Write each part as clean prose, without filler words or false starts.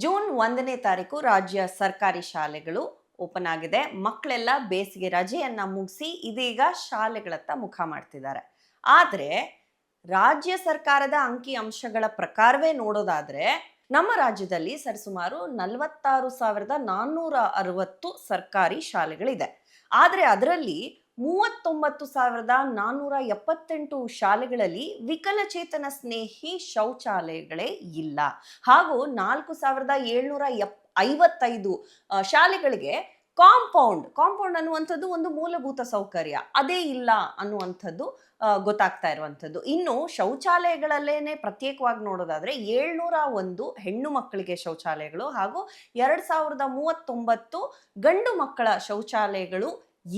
June 1ನೇ ತಾರೀಕು ರಾಜ್ಯ ಸರ್ಕಾರಿ ಶಾಲೆಗಳು ಓಪನ್ ಆಗಿದೆ. ಮಕ್ಕಳೆಲ್ಲ ಬೇಸಿಗೆ ರಜೆಯನ್ನ ಮುಗಿಸಿ ಇದೀಗ ಶಾಲೆಗಳತ್ತ ಮುಖ ಮಾಡ್ತಿದ್ದಾರೆ. ಆದರೆ ರಾಜ್ಯ ಸರ್ಕಾರದ ಅಂಕಿ ಅಂಶಗಳ ಪ್ರಕಾರವೇ ನೋಡೋದಾದ್ರೆ ನಮ್ಮ ರಾಜ್ಯದಲ್ಲಿ ಸರಿಸುಮಾರು 46,460 ಸರ್ಕಾರಿ ಶಾಲೆಗಳಿದೆ. ಆದರೆ ಅದರಲ್ಲಿ 39,478 ಶಾಲೆಗಳಲ್ಲಿ ವಿಕಲಚೇತನ ಸ್ನೇಹಿ ಶೌಚಾಲಯಗಳೇ ಇಲ್ಲ. ಹಾಗೂ 4,755 ಶಾಲೆಗಳಿಗೆ ಕಾಂಪೌಂಡ್ ಅನ್ನುವಂಥದ್ದು ಒಂದು ಮೂಲಭೂತ ಸೌಕರ್ಯ ಅದೇ ಇಲ್ಲ ಅನ್ನುವಂಥದ್ದು ಗೊತ್ತಾಗ್ತಾ ಇರುವಂಥದ್ದು. ಇನ್ನು ಶೌಚಾಲಯಗಳಲ್ಲೇನೆ ಪ್ರತ್ಯೇಕವಾಗಿ ನೋಡೋದಾದ್ರೆ 701 ಹೆಣ್ಣು ಮಕ್ಕಳಿಗೆ ಶೌಚಾಲಯಗಳು ಹಾಗೂ 2,039 ಗಂಡು ಮಕ್ಕಳ ಶೌಚಾಲಯಗಳು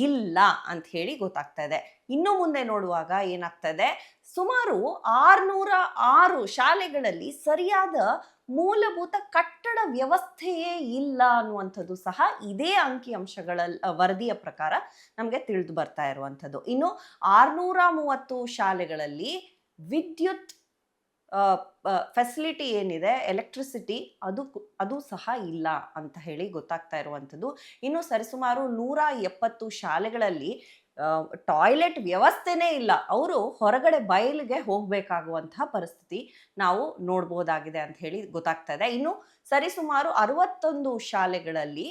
ಇಲ್ಲ ಅಂತ ಹೇಳಿ ಗೊತ್ತಾಗ್ತಾ ಇದೆ. ಇನ್ನು ಮುಂದೆ ನೋಡುವಾಗ ಏನಾಗ್ತಾ ಇದೆ, ಸುಮಾರು 606 ಶಾಲೆಗಳಲ್ಲಿ ಸರಿಯಾದ ಮೂಲಭೂತ ಕಟ್ಟಡ ವ್ಯವಸ್ಥೆಯೇ ಇಲ್ಲ ಅನ್ನುವಂಥದ್ದು ಸಹ ಇದೇ ಅಂಕಿ ಅಂಶಗಳ ವರದಿಯ ಪ್ರಕಾರ ನಮಗೆ ತಿಳಿದು ಬರ್ತಾ ಇರುವಂಥದ್ದು. ಇನ್ನು 630 ಶಾಲೆಗಳಲ್ಲಿ ವಿದ್ಯುತ್ ಫೆಸಿಲಿಟಿ ಏನಿದೆ, ಎಲೆಕ್ಟ್ರಿಸಿಟಿ ಅದು ಸಹ ಇಲ್ಲ ಅಂತ ಹೇಳಿ ಗೊತ್ತಾಗ್ತಾ ಇರುವಂಥದ್ದು. ಇನ್ನು ಸರಿಸುಮಾರು 170 ಶಾಲೆಗಳಲ್ಲಿ ಟಾಯ್ಲೆಟ್ ವ್ಯವಸ್ಥೆನೇ ಇಲ್ಲ. ಅವರು ಹೊರಗಡೆ ಬಯಲಿಗೆ ಹೋಗಬೇಕಾಗುವಂತಹ ಪರಿಸ್ಥಿತಿ ನಾವು ನೋಡ್ಬೋದಾಗಿದೆ ಅಂತ ಹೇಳಿ ಗೊತ್ತಾಗ್ತಾ ಇದೆ. ಇನ್ನು ಸರಿಸುಮಾರು 61 ಶಾಲೆಗಳಲ್ಲಿ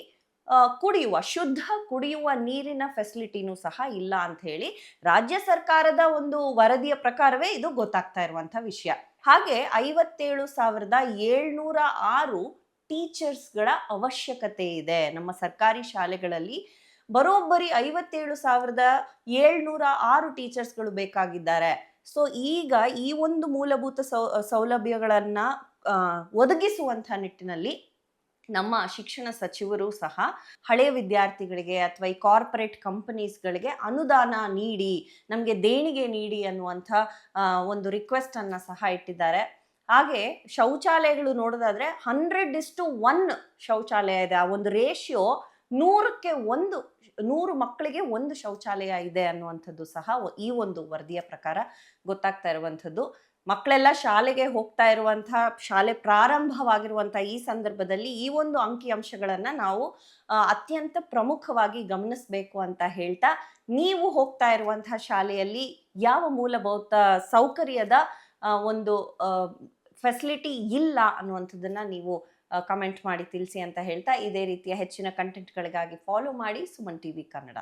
ಶುದ್ಧ ಕುಡಿಯುವ ನೀರಿನ ಫೆಸಿಲಿಟಿನೂ ಸಹ ಇಲ್ಲ ಅಂತ ಹೇಳಿ ರಾಜ್ಯ ಸರ್ಕಾರದ ಒಂದು ವರದಿಯ ಪ್ರಕಾರವೇ ಇದು ಗೊತ್ತಾಗ್ತಾ ಇರುವಂತ ವಿಷಯ. ಹಾಗೆ 57,706 ಟೀಚರ್ಸ್ಗಳ ಅವಶ್ಯಕತೆ ಇದೆ ನಮ್ಮ ಸರ್ಕಾರಿ ಶಾಲೆಗಳಲ್ಲಿ. ಬರೋಬ್ಬರಿ 57,706 ಟೀಚರ್ಸ್ಗಳು ಬೇಕಾಗಿದ್ದಾರೆ. ಸೊ ಈಗ ಈ ಒಂದು ಮೂಲಭೂತ ಸೌಲಭ್ಯಗಳನ್ನ ಒದಗಿಸುವಂತಹ ನಿಟ್ಟಿನಲ್ಲಿ ನಮ್ಮ ಶಿಕ್ಷಣ ಸಚಿವರು ಸಹ ಹಳೆಯ ವಿದ್ಯಾರ್ಥಿಗಳಿಗೆ ಅಥವಾ ಈ ಕಾರ್ಪೊರೇಟ್ ಕಂಪನೀಸ್ಗಳಿಗೆ ಅನುದಾನ ನೀಡಿ, ನಮಗೆ ದೇಣಿಗೆ ನೀಡಿ ಅನ್ನುವಂಥ ಒಂದು ರಿಕ್ವೆಸ್ಟ್ ಅನ್ನ ಸಹ ಇಟ್ಟಿದ್ದಾರೆ. ಹಾಗೆ ಶೌಚಾಲಯಗಳು ನೋಡೋದಾದ್ರೆ 100:1 ಶೌಚಾಲಯ ಇದೆ. ಆ ಒಂದು ರೇಷಿಯೋ 100 ಮಕ್ಕಳಿಗೆ 1 ಶೌಚಾಲಯ ಇದೆ ಅನ್ನುವಂಥದ್ದು ಸಹ ಈ ಒಂದು ವರದಿಯ ಪ್ರಕಾರ ಗೊತ್ತಾಗ್ತಾ ಇರುವಂಥದ್ದು. ಮಕ್ಕಳೆಲ್ಲ ಶಾಲೆಗೆ ಹೋಗ್ತಾ ಇರುವಂತಹ, ಶಾಲೆ ಪ್ರಾರಂಭವಾಗಿರುವಂತಹ ಈ ಸಂದರ್ಭದಲ್ಲಿ ಈ ಒಂದು ಅಂಕಿ ಅಂಶಗಳನ್ನ ನಾವು ಅತ್ಯಂತ ಪ್ರಮುಖವಾಗಿ ಗಮನಿಸಬೇಕು ಅಂತ ಹೇಳ್ತಾ, ನೀವು ಹೋಗ್ತಾ ಇರುವಂತಹ ಶಾಲೆಯಲ್ಲಿ ಯಾವ ಮೂಲಭೂತ ಸೌಕರ್ಯದ ಒಂದು ಫೆಸಿಲಿಟಿ ಇಲ್ಲ ಅನ್ನುವಂಥದ್ದನ್ನ ನೀವು ಕಮೆಂಟ್ ಮಾಡಿ ತಿಳಿಸಿ ಅಂತ ಹೇಳ್ತಾ, ಇದೇ ರೀತಿಯ ಹೆಚ್ಚಿನ ಕಂಟೆಂಟ್ಗಳಿಗಾಗಿ ಫಾಲೋ ಮಾಡಿ ಸುಮನ್ ಟಿವಿ ಕನ್ನಡ.